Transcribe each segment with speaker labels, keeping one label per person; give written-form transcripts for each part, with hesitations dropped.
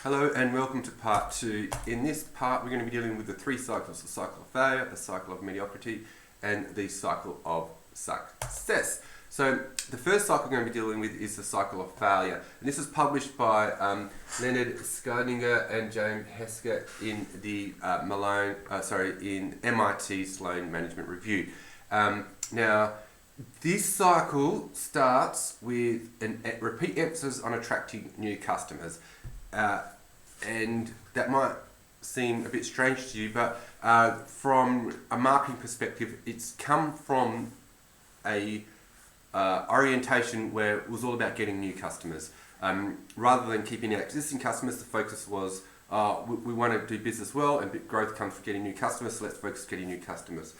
Speaker 1: Hello and welcome to part 2. In this part we're going to be dealing with the 3 cycles: the cycle of failure, the cycle of mediocrity and the cycle of success. So the first cycle we're going to be dealing with is the cycle of failure, and this is published by Leonard Skinner and James Heskett in the in MIT Sloan Management Review. Now this cycle starts with a repeat emphasis on attracting new customers. And that might seem a bit strange to you, but from a marketing perspective, it's come from a orientation where it was all about getting new customers. Rather than keeping our existing customers, the focus was we want to do business well, and growth comes from getting new customers, so let's focus on getting new customers.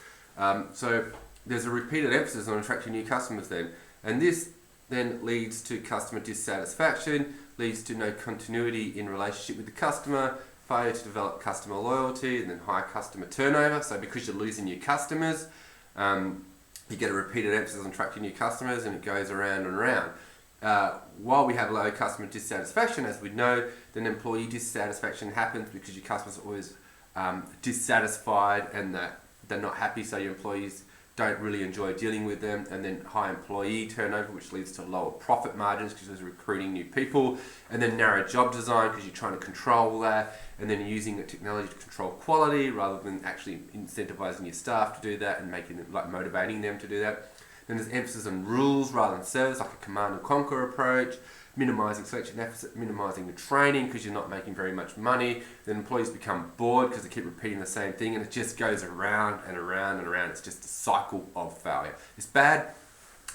Speaker 1: So there's a repeated emphasis on attracting new customers then, and this then leads to customer dissatisfaction, leads to no continuity in relationship with the customer, failure to develop customer loyalty, and then high customer turnover. So because you're losing your customers, you get a repeated emphasis on attracting new customers, and it goes around and around. While we have low customer dissatisfaction, as we know, then employee dissatisfaction happens because your customers are always dissatisfied and that they're not happy, so your employees don't really enjoy dealing with them, and then high employee turnover, which leads to lower profit margins because you're recruiting new people, and then narrow job design because you're trying to control that, and then using the technology to control quality rather than actually incentivizing your staff to do that and making them, like, motivating them to do that. Then there's emphasis on rules rather than service, like a command and conquer approach, minimizing selection efforts, minimizing the training because you're not making very much money. Then employees become bored because they keep repeating the same thing, and it just goes around and around and around. It's just a cycle of failure. It's bad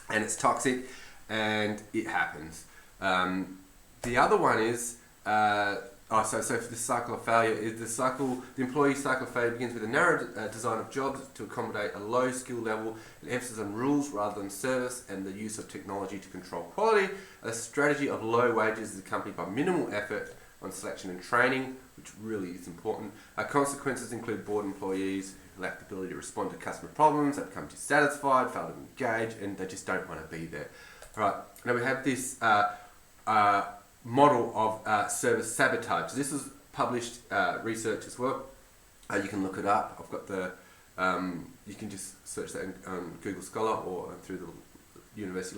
Speaker 1: and it's toxic and it happens. The other one is so for the cycle of failure is the employee cycle of failure begins with a narrow design of jobs to accommodate a low skill level, an emphasis on rules rather than service, and the use of technology to control quality. A strategy of low wages is accompanied by minimal effort on selection and training, which really is important. Consequences include bored employees who lack the ability to respond to customer problems, they become dissatisfied, fail to engage, and they just don't want to be there. All right, now we have this model of service sabotage. So this was published research as well. You can look it up. I've got the, you can just search that on Google Scholar or through the University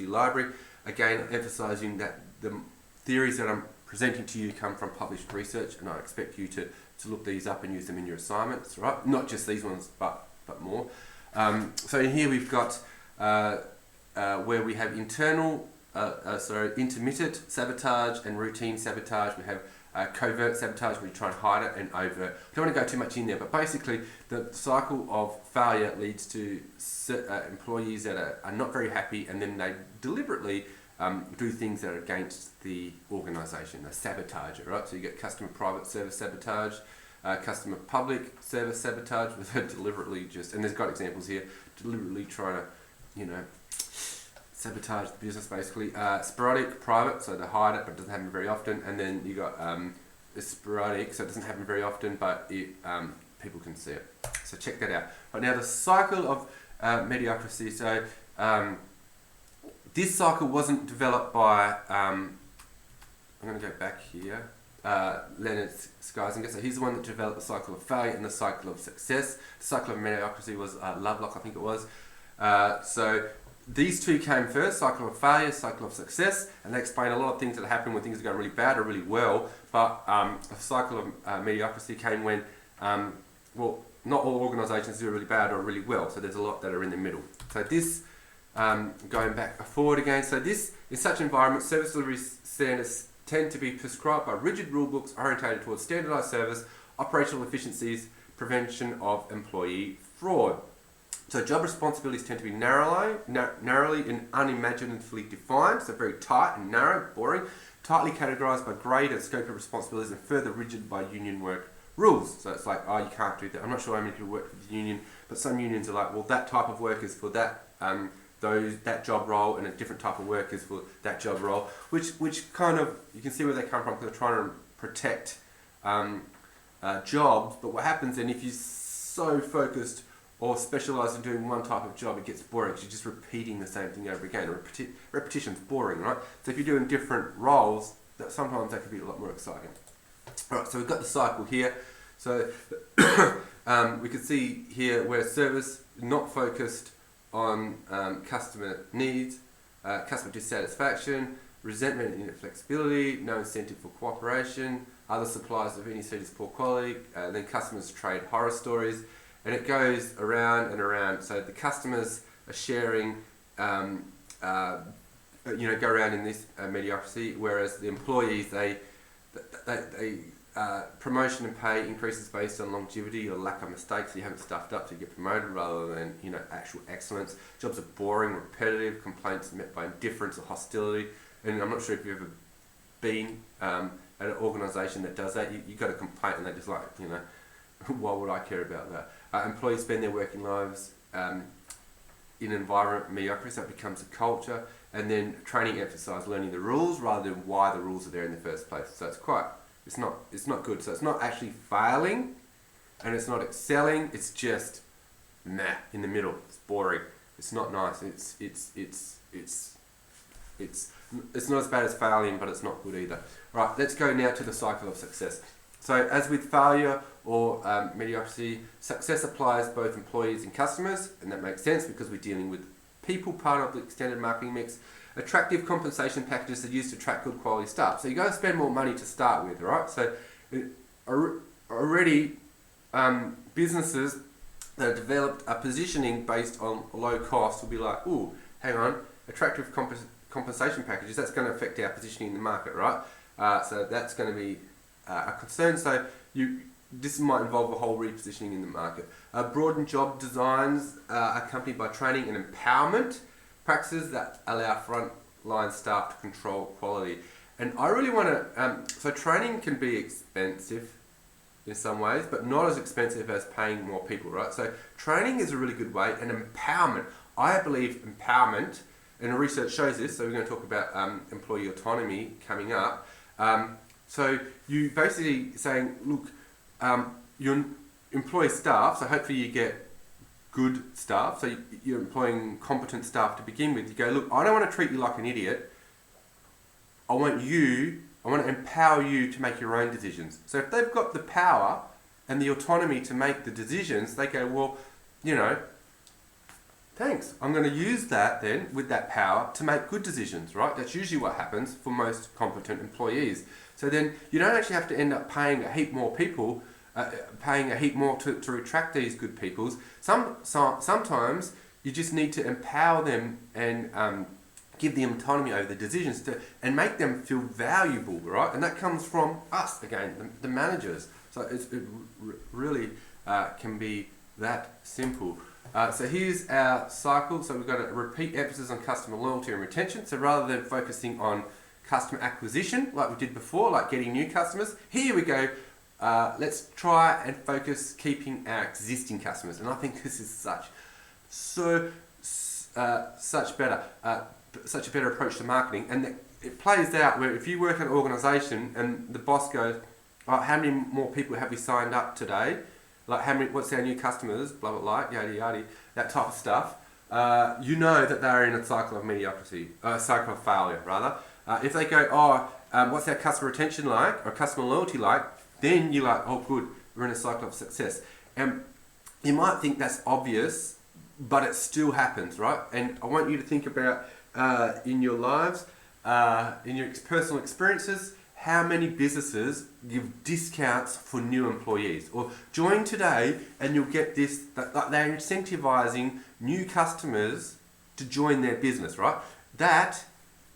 Speaker 1: Library. Again, emphasising that the theories that I'm presenting to you come from published research, and I expect you to look these up and use them in your assignments, right? Not just these ones, but more. So in here we've got where we have intermittent sabotage and routine sabotage. We have covert sabotage where you try and hide it, and overt. I don't want to go too much in there, but basically the cycle of failure leads to employees that are not very happy, and then they deliberately do things that are against the organisation. They sabotage it, right? So you get customer private service sabotage, customer public service sabotage, where they're deliberately and there's got examples here, deliberately trying to, sabotage the business basically. Sporadic private, so they hide it but it doesn't happen very often, and then you got sporadic, so it doesn't happen very often but people can see it. So check that out. Right, now the cycle of mediocrity. So this cycle wasn't developed by I'm going to go back here. Leonard Skinner. So he's the one that developed the cycle of failure and the cycle of success. The cycle of mediocrity was Lovelock, I think it was. So these two came first, cycle of failure, cycle of success, and they explain a lot of things that happen when things are going really bad or really well, but a cycle of mediocrity came when, not all organisations do really bad or really well, so there's a lot that are in the middle. So this, going back forward again, so this, in such environments, service delivery standards tend to be prescribed by rigid rule books orientated towards standardised service, operational efficiencies, prevention of employee fraud. So job responsibilities tend to be narrowly and unimaginatively defined, so very tight and narrow, boring, tightly categorised by grade and scope of responsibilities, and further rigid by union work rules. So it's like, you can't do that. I'm not sure how many people work for the union, but some unions are like, well, that type of work is for that that job role, and a different type of work is for that job role, which kind of, you can see where they come from, because they're trying to protect jobs. But what happens then, if you're so focused or specialise in doing one type of job, it gets boring because you're just repeating the same thing over again. Repetition's boring, right? So if you're doing different roles, that sometimes they can be a lot more exciting. All right, so we've got the cycle here. So we can see here where service not focused on customer needs, customer dissatisfaction, resentment and inflexibility, no incentive for cooperation, other suppliers of any seed is poor quality, then customers trade horror stories, and it goes around and around. So the customers are sharing, go around in this mediocrity, whereas the employees, they promotion and pay increases based on longevity or lack of mistakes. You haven't stuffed up to get promoted rather than actual excellence. Jobs are boring, repetitive, complaints met by indifference or hostility. And I'm not sure if you've ever been at an organisation that does that. You got a complaint and they're just like, why would I care about that? Employees spend their working lives in an environment mediocrity, so it becomes a culture. And then training emphasise learning the rules rather than why the rules are there in the first place. So it's not good. So it's not actually failing, and it's not excelling. It's just in the middle. It's boring. It's not nice. It's not as bad as failing, but it's not good either. Right, let's go now to the cycle of success. So as with failure or mediocrity, success applies both employees and customers, and that makes sense because we're dealing with people, part of the extended marketing mix. Attractive compensation packages are used to attract good quality staff. So you got to spend more money to start with, right? So already businesses that have developed a positioning based on low cost will be like, ooh, hang on, attractive compensation packages, that's going to affect our positioning in the market, right? So that's going to be a concern. So this might involve a whole repositioning in the market. Broaden job designs accompanied by training and empowerment practices that allow frontline staff to control quality. And I really want to, so training can be expensive in some ways, but not as expensive as paying more people, right? So training is a really good way, and empowerment. I believe empowerment, and the research shows this, so we're going to talk about employee autonomy coming up. So you basically saying, look, you employ staff, so hopefully you get good staff, so you're employing competent staff to begin with. You go, look, I don't want to treat you like an idiot. I want to empower you to make your own decisions. So if they've got the power and the autonomy to make the decisions, they go, well, thanks. I'm going to use that then, with that power, to make good decisions, right? That's usually what happens for most competent employees. So then you don't actually have to end up paying a heap more people, paying a heap more to attract these good peoples. Sometimes you just need to empower them and give them autonomy over the decisions and make them feel valuable, right? And that comes from us, again, the managers. So it really can be that simple. So here's our cycle. So we've got a repeat emphasis on customer loyalty and retention. So rather than focusing on customer acquisition like we did before, like getting new customers, here we go. Let's try and focus keeping our existing customers. And I think this is such a better approach to marketing. And it plays out where if you work at an organisation and the boss goes, oh, how many more people have we signed up today? Like what's our new customers, blah, blah, blah, yada, yada, that type of stuff. You know that they're in a cycle of mediocrity, cycle of failure, rather. If they go, what's our customer retention like, or customer loyalty like, then you're like, oh, good, we're in a cycle of success. And you might think that's obvious, but it still happens, right? And I want you to think about in your lives, in your personal experiences, how many businesses give discounts for new employees? Or join today and you'll get this, like they're incentivizing new customers to join their business, right? That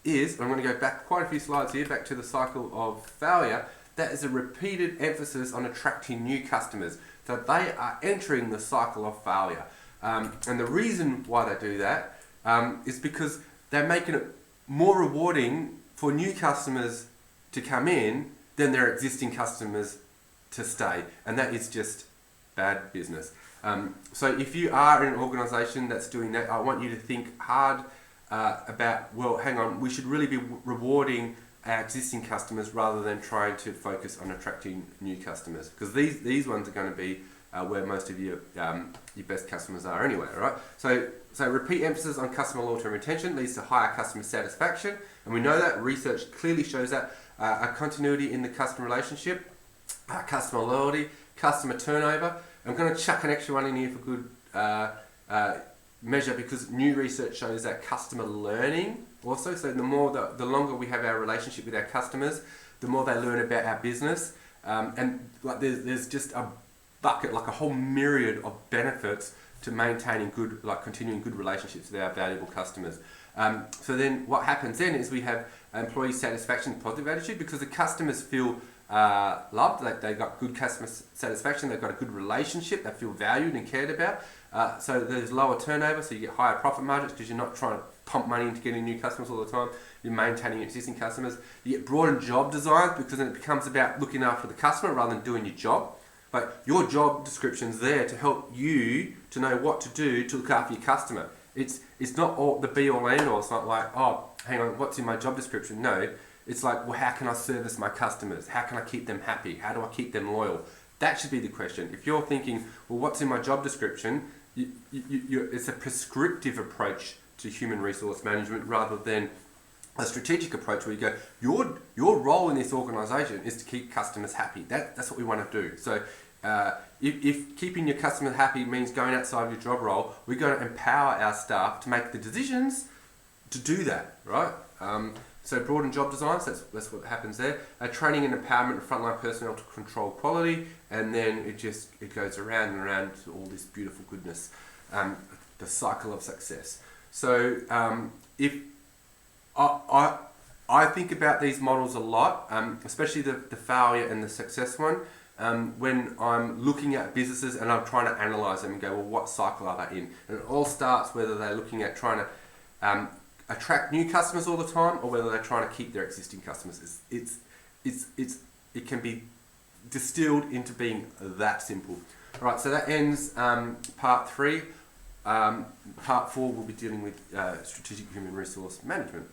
Speaker 1: is, I'm going to go back quite a few slides here, back to the cycle of failure. That is a repeated emphasis on attracting new customers. So they are entering the cycle of failure. And the reason why they do that is because they're making it more rewarding for new customers to come in than their existing customers to stay. And that is just bad business. So if you are in an organisation that's doing that, I want you to think hard about, well, hang on, we should really be rewarding our existing customers rather than trying to focus on attracting new customers, because these ones are going to be where most of your best customers are anyway, right? So repeat emphasis on customer loyalty and retention leads to higher customer satisfaction, and we know that research clearly shows that. a continuity in the customer relationship, customer loyalty, customer turnover. I'm going to chuck an extra one in here for good measure, because new research shows that customer learning also. So the longer we have our relationship with our customers, the more they learn about our business. And like there's just a bucket, like a whole myriad of benefits to maintaining good, like continuing good relationships with our valuable customers. So then what happens then is we have employee satisfaction, positive attitude, because the customers feel loved, they've got good customer satisfaction, they've got a good relationship, they feel valued and cared about. So there's lower turnover, so you get higher profit margins because you're not trying to pump money into getting new customers all the time. You're maintaining existing customers. You get broadened job designs, because then it becomes about looking after the customer rather than doing your job. But your job description's there to help you to know what to do to look after your customer. It's not all the be all and all. It's not like, oh, hang on, what's in my job description? No, it's like, well, how can I service my customers? How can I keep them happy? How do I keep them loyal? That should be the question. If you're thinking, well, what's in my job description? It's a prescriptive approach to human resource management rather than a strategic approach where you go, your role in this organisation is to keep customers happy. That's what we want to do. So if keeping your customers happy means going outside of your job role, we're going to empower our staff to make the decisions to do that, right? So broaden job designs, that's what happens there. Training and empowerment of frontline personnel to control quality, and then it goes around and around to all this beautiful goodness, the cycle of success. So if I think about these models a lot, especially the failure and the success one, when I'm looking at businesses and I'm trying to analyse them and go, well, what cycle are they in? And it all starts whether they're looking at trying to attract new customers all the time, or whether they're trying to keep their existing customers. It can be distilled into being that simple. All right, so that ends part 3. Part 4 will be dealing with strategic human resource management.